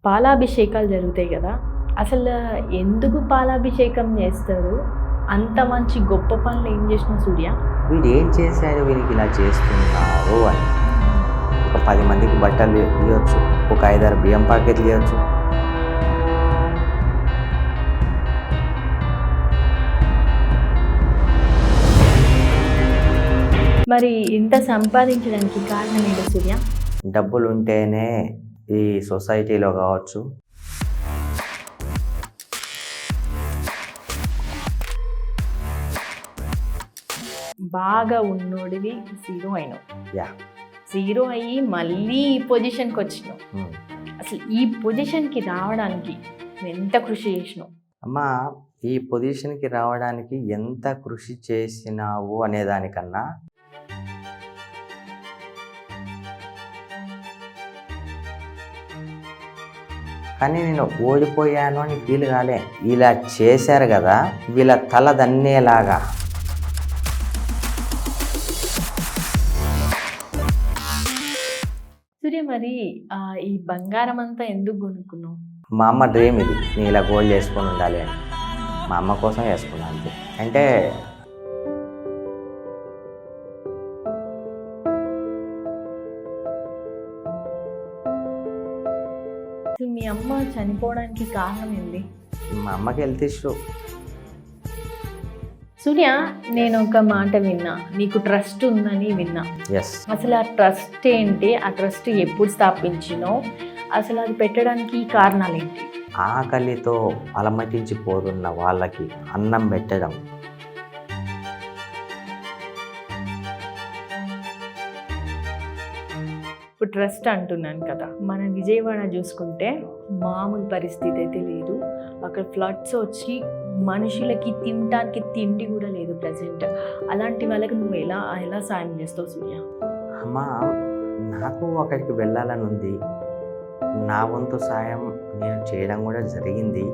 పాలాభిషేకాలు జరుగుతాయి కదా, అసలు ఎందుకు పాలాభిషేకం చేస్తారు? అంత మంచి గొప్ప పనులు ఏం చేసిన సూర్య? వీడు ఏం చేశాడు, వీరికి ఇలా చేస్తున్నారు అని. ఒక 10 మందికి బట్టలు ఇవ్వచ్చు, ఒక 5-6 బియ్యం ప్యాకెట్లు ఇవ్వచ్చు. మరి ఇంత సంపాదించడానికి కారణం ఏంటి సూర్య? డబ్బులు ఉంటేనే ఈ సొసైటీలో కావచ్చు, బాగా ఉన్నోడివి జీరో అయినావు, యా జీరో అయ్యి మళ్ళీ ఈ పొజిషన్కి వచ్చినావు. అసలు ఈ పొజిషన్కి రావడానికి నువ్వు ఎంత కృషి చేసినావు? అమ్మా, ఈ పొజిషన్కి రావడానికి ఎంత కృషి చేసినావు అనేదానికన్నా కానీ నేను ఓడిపోయాను అని ఫీల్ కాలే. ఇలా చేశారు కదా, వీళ్ళ తల దన్నేలాగా. సూర్య, మరి ఈ బంగారం అంతా ఎందుకు కొనుక్కున్నావు? మా అమ్మ డ్రీమ్ ఇది, నేను ఇలా గోల్డ్ చేసుకొని ఉండాలి అని. మా అమ్మ కోసం వేసుకున్నాను అంతే. అంటే అసలు మీ అమ్మ చనిపోవడానికి కారణం ఏంటి? మా అమ్మకి హెల్త్ ఇష్యూ. సూర్య, నేను ఒక మాట విన్నా, నీకు ట్రస్ట్ ఉందని విన్నా. ఎస్. అసలు ఆ ట్రస్ట్ ఏంటి? ఆ ట్రస్ట్ ఎప్పుడు స్థాపించినో? అసలు అది పెట్టడానికి కారణాలు ఏంటి? ఆకలితో అలమటించిపోతున్న వాళ్ళకి అన్నం పెట్టడం. ఇప్పుడు ట్రస్ట్ అంటున్నాను కదా, మన విజయవాడ చూసుకుంటే మామూలు పరిస్థితి అయితే లేదు. అక్కడ ఫ్లడ్స్ వచ్చి మనుషులకి తినడానికి తిండి కూడా లేదు ప్రజెంట్. అలాంటి వాళ్ళకి నువ్వు ఎలా సాయం చేస్తావు సూర్య? అమ్మా, నాకు అక్కడికి వెళ్ళాలని ఉంది. నా వంతు సాయం నేను చేయడం కూడా జరిగింది.